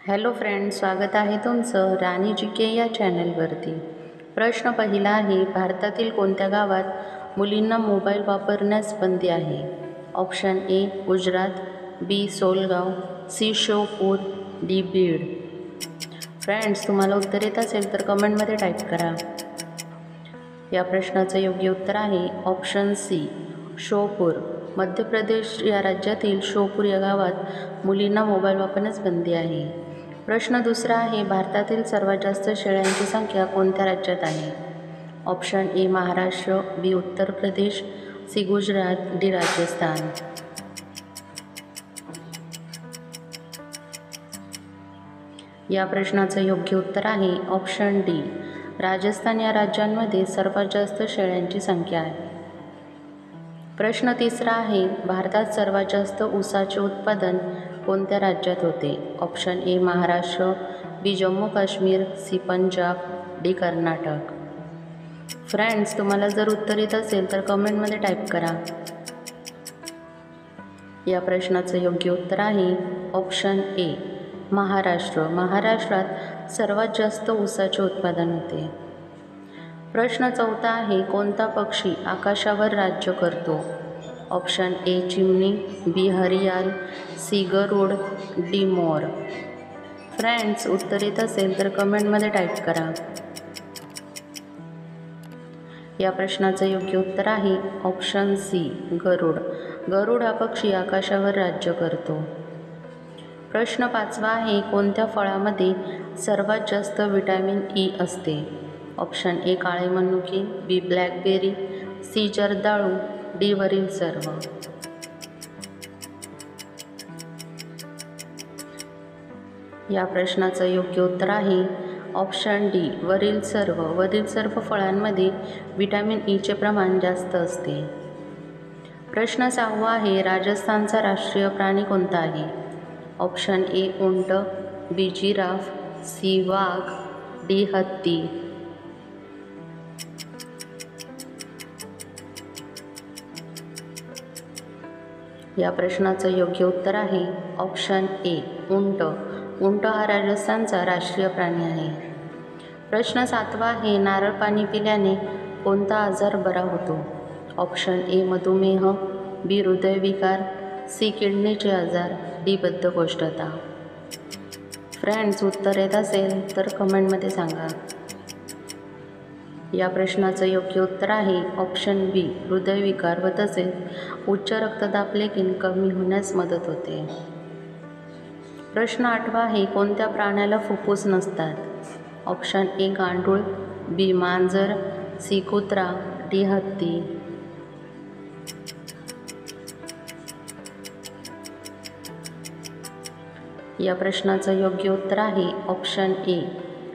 Hello friends, स्वागत आहे तुमचं राणी जीके या चॅनलवरती। प्रश्न पहिला आहे, भारतातील कोणत्या गावात मुलींना मोबाईल वापरण्यास बंदी आहे? Option A Gujarat, B Solgaon, C Sheopur, D Beed. Friends, तुम्हाला उत्तर येत असेल तर कमेंटमध्ये टाईप करा। या प्रश्नाचं योग्य उत्तर आहे ऑप्शन सी श्योपूर। मध्य प्रदेश या राज्यातील श्योपूर या गावात मुलींना मोबाईल वापरण्यास बंदी आहे। प्रश्न दुसरा आहे, भारतातील सर्वात जास्त शेळ्यांची संख्या कोणत्या राज्यात आहे? Option A Maharashtra, B Uttar Pradesh, C Gujarat, D Rajasthan. या प्रश्नाचं योग्य उत्तर आहे ऑप्शन डी राजस्थान या राज्यांमध्ये सर्वात जास्त शेळ्यांची संख्या आहे। प्रश्न तिसरा आहे, भारतात सर्वात जास्त ऊसाचे उत्पादन कोणत्या राज्यात होते? Option A Maharashtra, B Jammu Kashmir, C Punjab, D Karnataka. Friends, तुम्हाला जर उत्तर येत असेल तर कमेंटमध्ये टाईप करा। या प्रश्नाचं योग्य उत्तर आहे ऑप्शन ए महाराष्ट्र। महाराष्ट्रात सर्वात जास्त ऊसाचे उत्पादन होते। प्रश्न चौथा आहे, कोणता पक्षी आकाशावर राज्य करतो? ऑप्शन ए चिमणी, बी हरियाल, सी गरुड, डी मोर। फ्रेंड्स, उत्तर येत असेल तर कमेंटमध्ये टाईप करा। या प्रश्नाचं योग्य उत्तर आहे ऑप्शन सी गरुड। गरुड हा पक्षी आकाशावर राज्य करतो। प्रश्न पाचवा आहे, कोणत्या फळामध्ये सर्वात जास्त विटॅमिन ई असते? ऑप्शन ए काळे मनुके, बी ब्लॅकबेरी, सी जर्दाळू, डी वरील सर्व। या प्रश्नाचं योग्य उत्तर आहे ऑप्शन डी वरील सर्व। वरील सर्व फळांमध्ये विटॅमिन ईचे प्रमाण जास्त असते। प्रश्न सहावा आहे, राजस्थानचा राष्ट्रीय प्राणी कोणता आहे? ऑप्शन ए उंट, बी जिराफ, सी वाघ, डी हत्ती। या प्रश्नाचं योग्य उत्तर आहे ऑप्शन ए उंट। उंट हा राजस्थानचा राष्ट्रीय प्राणी आहे। प्रश्न सातवा आहे, नारळ पाणी पिल्याने कोणता आजार बरा होतो? ऑप्शन ए मधुमेह, बी हृदयविकार, सी किडनीचे आजार, डी बद्धकोष्ठता। फ्रेंड्स, उत्तर येत असेल तर कमेंटमध्ये सांगा। या प्रश्नाचं योग्य उत्तर आहे ऑप्शन बी हृदयविकार व तसेच उच्च रक्तदाब लेखीन कमी होण्यास मदत होते। प्रश्न आठवा आहे, कोणत्या प्राण्याला फुफ्फुस नसतात? ऑप्शन ए गांडूळ, बी मांजर, सी कुत्रा, डी हत्ती। या प्रश्नाचं योग्य उत्तर आहे ऑप्शन ए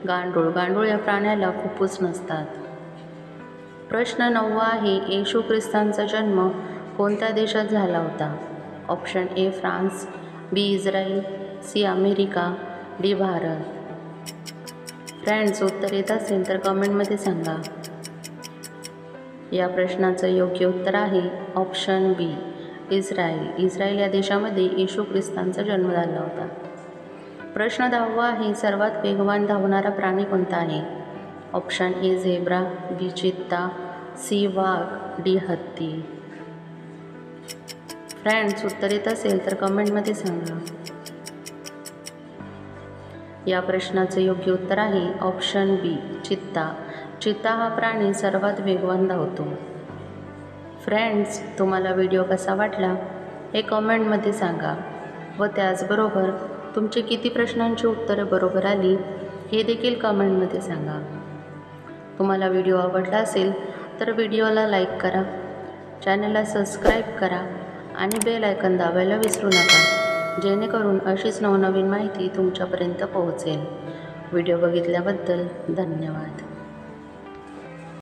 गांडूळ। गांडूळ या प्राण्याला फुफ्फुस नसतात। प्रश्न नववा आहे, येशू ख्रिस्तांचा जन्म कोणत्या देशात झाला होता? Option A France, B Israel, C America, D Bharat. Friends, उत्तर येत असेल तर कमेंटमध्ये सांगा। या प्रश्नाचं योग्य उत्तर आहे ऑप्शन बी इस्रायल। इस्रायल या देशामध्ये येशू ख्रिस्तांचा जन्म झाला होता। प्रश्न दहावा आहे, सर्वात वेगवान धावणारा प्राणी कोणता आहे? ऑप्शन ए झेब्रा, बी चित्ता, सी वाघ, डी हत्ती। फ्रेंड्स, उत्तर येत असेल तर कमेंटमध्ये सांगा। या प्रश्नाचं योग्य उत्तर आहे ऑप्शन बी चित्ता। चित्ता हा प्राणी सर्वात वेगवान धावतो। फ्रेंड्स, तुम्हाला व्हिडिओ कसा वाटला हे कमेंटमध्ये सांगा व त्याचबरोबर तुमचे किती प्रश्नांची उत्तरे बरोबर आली हे देखील कमेंटमध्ये सांगा। तुम्हाला व्हिडिओ आवडला असेल तर व्हिडिओला लाईक करा, चॅनलला सबस्क्राईब करा आणि बेल आयकॉन दाबायला विसरू नका, जेणेकरून अशीच नवनवीन माहिती तुमच्यापर्यंत पोहोचेल। व्हिडिओ बघितल्याबद्दल धन्यवाद।